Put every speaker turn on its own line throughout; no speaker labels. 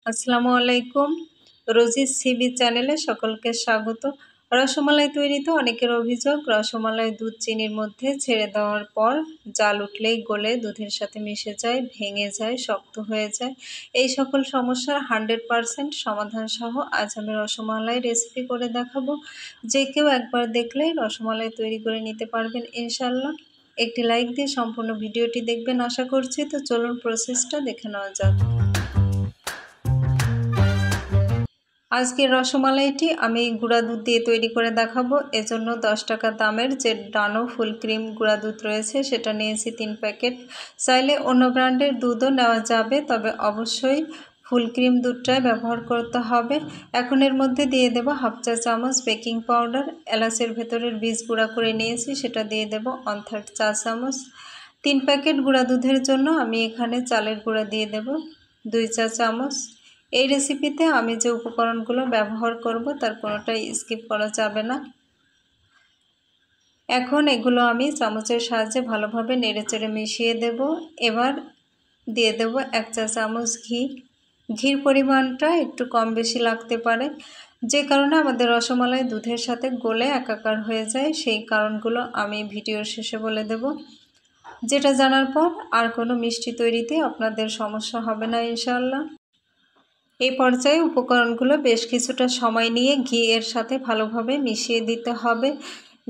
আসসালামু আলাইকুম। Rosie's CB চ্যানেলে সকলকে স্বাগত। রসমালাই তৈরিতে অনেকের অভিযোগ রসমালাই দুধ চিনির মধ্যে ছেড়ে দেওয়ার পর জাল উঠলেই গলে দুধের সাথে মিশে যায়, ভেঙে যায়, শক্ত হয়ে যায়। এই সকল সমস্যার 100% সমাধান সহ আজ আমি রসমালাই রেসিপি করে দেখাবো। যে কেউ একবার দেখলেই রসমালাই তৈরি করে নিতে পারবেন ইনশাল্লাহ। একটি লাইক দিয়ে সম্পূর্ণ ভিডিওটি দেখবেন আশা করছি। তো চলুন প্রসেসটা দেখে নেওয়া যাক। আজকের রসমালাইটি আমি গুঁড়া দুধ দিয়ে তৈরি করে দেখাবো। এজন্য 10 টাকা দামের যে ডানো ফুল ক্রিম গুঁড়া দুধ রয়েছে সেটা নিয়েছি 3 প্যাকেট। চাইলে অন্য ব্র্যান্ডের দুধও নেওয়া যাবে, তবে অবশ্যই ফুল ক্রিম দুধটাই ব্যবহার করতে হবে। এখন এর মধ্যে দিয়ে দেব 1/2 চা চামচ বেকিং পাউডার। এলাচের ভেতরের বীজ গুঁড়া করে নিয়েছি, সেটা দিয়ে দেব 1/3 চা চামচ। 3 প্যাকেট গুঁড়া দুধের জন্য আমি এখানে চালের গুঁড়া দিয়ে দেব 2 চা চামচ। এই রেসিপিতে আমি যে উপকরণগুলো ব্যবহার করব তার কোনোটাই স্কিপ করা যাবে না। এখন এগুলো আমি চামচের সাহায্যে ভালোভাবে নেড়েচেড়ে মিশিয়ে দেব। এবার দিয়ে দেব 1 চা চামচ ঘি। ঘির পরিমাণটা একটু কম বেশি লাগতে পারে, যে কারণে আমাদের রসমালাই দুধের সাথে গলে একাকার হয়ে যায়। সেই কারণগুলো আমি ভিডিওর শেষে বলে দেব, যেটা জানার পর আর কোনো মিষ্টি তৈরিতে আপনাদের সমস্যা হবে না ইনশাআল্লাহ। এই পর্যায়ে উপকরণগুলো বেশ কিছুটা সময় নিয়ে ঘি এর সাথে ভালোভাবে মিশিয়ে দিতে হবে।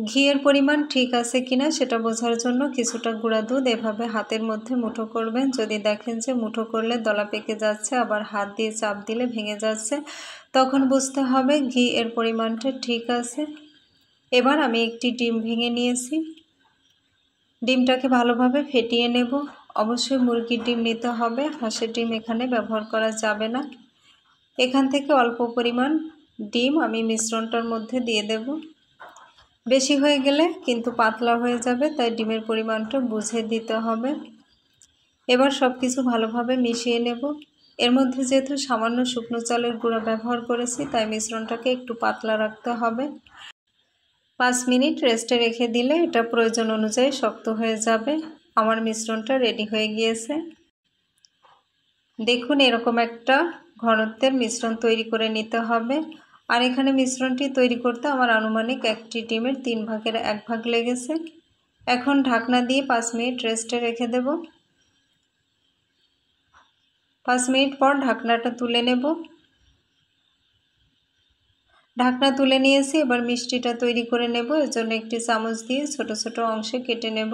ঘিয়ের পরিমাণ ঠিক আছে কিনা সেটা বোঝার জন্য কিছুটা গুঁড়া দুধ এভাবে হাতের মধ্যে মুঠো করবেন। যদি দেখেন যে মুঠো করলে দলা পেকে যাচ্ছে, আবার হাত দিয়ে চাপ দিলে ভেঙে যাচ্ছে, তখন বুঝতে হবে ঘি এর পরিমাণটা ঠিক আছে। এবার আমি একটি ডিম ভেঙে নিয়েছি। ডিমটাকে ভালোভাবে ফেটিয়ে নেব। অবশ্যই মুরগির ডিম নিতে হবে, হাঁসের ডিম এখানে ব্যবহার করা যাবে না। এখান থেকে অল্প পরিমাণ ডিম আমি মিশ্রণটার মধ্যে দিয়ে দেব। বেশি হয়ে গেলে কিন্তু পাতলা হয়ে যাবে, তাই ডিমের পরিমাণটা বুঝে দিতে হবে। এবার সব কিছু ভালোভাবে মিশিয়ে নেব। এর মধ্যে যেহেতু সামান্য শুকনো চালের গুঁড়া ব্যবহার করেছি, তাই মিশ্রণটাকে একটু পাতলা রাখতে হবে। 5 মিনিট রেস্টে রেখে দিলে এটা প্রয়োজন অনুযায়ী শক্ত হয়ে যাবে। আমার মিশ্রণটা রেডি হয়ে গিয়েছে। দেখুন, এরকম একটা ঘনত্বের মিশ্রণ তৈরি করে নিতে হবে। আর এখানে মিশ্রণটি তৈরি করতে আমার আনুমানিক একটি ডিমের 3 ভাগের 1 ভাগ লেগেছে। এখন ঢাকনা দিয়ে 5 মিনিট রেস্টে রেখে দেব। 5 মিনিট পর ঢাকনাটা তুলে নেব। ঢাকনা তুলে নিয়েছি। এবার মিষ্টিটা তৈরি করে নেব। এর জন্য একটি চামচ দিয়ে ছোট ছোট অংশে কেটে নেব।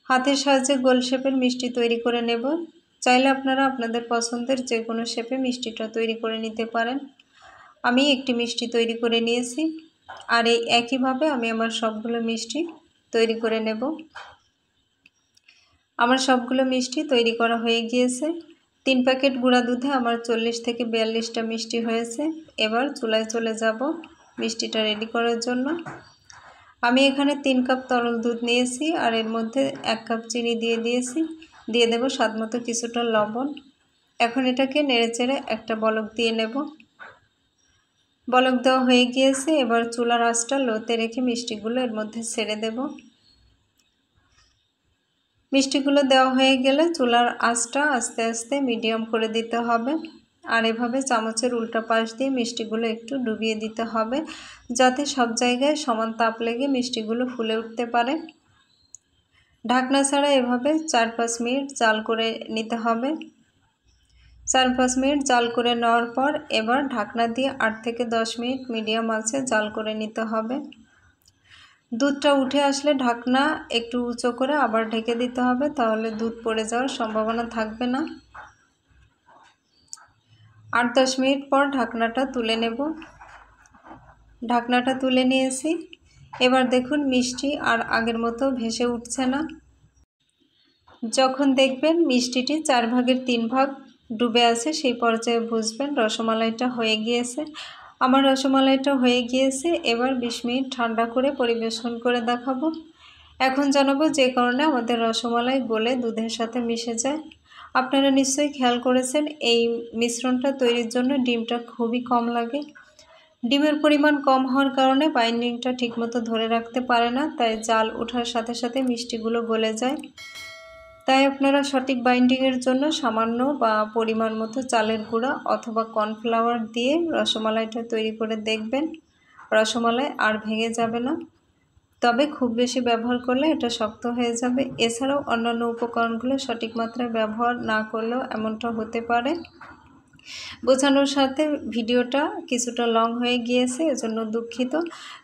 হাতের সাহায্যে গোল শেপের মিষ্টি তৈরি করে নেব। চাইলে আপনারা আপনাদের পছন্দের যে কোনো শেপে মিষ্টিটা তৈরি করে নিতে পারেন। আমি একটি মিষ্টি তৈরি করে নিয়েছি, আর এই একইভাবে আমি আমার সবগুলো মিষ্টি তৈরি করে নেব। আমার সবগুলো মিষ্টি তৈরি করা হয়ে গিয়েছে। 3 প্যাকেট গুঁড়া দুধে আমার 40 থেকে 42টা মিষ্টি হয়েছে। এবার চুলায় চলে যাব মিষ্টিটা রেডি করার জন্য। আমি এখানে 3 কাপ তরল দুধ নিয়েছি, আর এর মধ্যে 1 কাপ চিনি দিয়ে দিয়েছি। দিয়ে দেব স্বাদমতো কিছুটা লবণ। এখন এটাকে নেড়েচেড়ে একটা বলক দিয়ে নেব। বলক দেওয়া হয়ে গিয়েছে। এবার চুলার আঁচটা লোতে রেখে মিষ্টিগুলো এর মধ্যে ছেড়ে দেব। মিষ্টিগুলো দেওয়া হয়ে গেলে চুলার আঁচটা আস্তে আস্তে মিডিয়াম করে দিতে হবে। আর এভাবে চামচের উল্টা পাশ দিয়ে মিষ্টিগুলো একটু ডুবিয়ে দিতে হবে, যাতে সব জায়গায় সমান তাপ লেগে মিষ্টিগুলো ফুলে উঠতে পারে। ঢাকনা ছাড়া এভাবে 4-5 মিনিট জাল করে নিতে হবে। 4-5 মিনিট জাল করে নেওয়ার পর এবার ঢাকনা দিয়ে 8 থেকে 10 মিনিট মিডিয়াম আঁচে জাল করে নিতে হবে। দুধটা উঠে আসলে ঢাকনা একটু উঁচু করে আবার ঢেকে দিতে হবে, তাহলে দুধ পড়ে যাওয়ার সম্ভাবনা থাকবে না। 8-10 মিনিট পর ঢাকনাটা তুলে নেব। ঢাকনাটা তুলে নিয়েছি। এবার দেখুন মিষ্টি আর আগের মতো ভেসে উঠছে না। যখন দেখবেন মিষ্টিটি 4 ভাগের 3 ভাগ ডুবে আছে, সেই পর্যায়ে বুঝবেন রসমালাইটা হয়ে গিয়েছে। আমার রসমালাইটা হয়ে গিয়েছে। এবার 20 মিনিট ঠান্ডা করে পরিবেশন করে দেখাবো। এখন জানাবো যে কারণে আমাদের রসমালাই গলে দুধের সাথে মিশে যায়। আপনারা নিশ্চয়ই খেয়াল করেছেন এই মিশ্রণটা তৈরির জন্য ডিমটা খুবই কম লাগে। ডিমের পরিমাণ কম হওয়ার কারণে বাইন্ডিংটা ঠিকমতো ধরে রাখতে পারে না, তাই জাল ওঠার সাথে সাথে মিষ্টিগুলো গলে যায়। তাই আপনারা সঠিক বাইন্ডিংয়ের জন্য সামান্য বা পরিমাণ মতো চালের গুঁড়া অথবা কর্নফ্লাওয়ার দিয়ে রসমালাইটা তৈরি করে দেখবেন। রসমালাই আর ভেঙে যাবে না, তবে খুব বেশি ব্যবহার করলে এটা শক্ত হয়ে যাবে। এছাড়াও অন্যান্য উপকরণগুলো সঠিক মাত্রায় ব্যবহার না করলেও এমনটা হতে পারে। বোঝানোর সাথে ভিডিওটা কিছুটা লং হয়ে গিয়েছে, এজন্য দুঃখিত।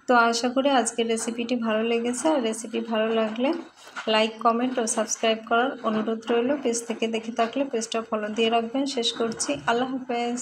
তো আশা করি আজকের রেসিপিটি ভালো লেগেছে। আর রেসিপি ভালো লাগলে লাইক, কমেন্ট ও সাবস্ক্রাইব করার অনুরোধ রইল। পেজ থেকে দেখে থাকলে পেজটা ফলো দিয়ে রাখবেন। শেষ করছি, আল্লাহ হাফেজ।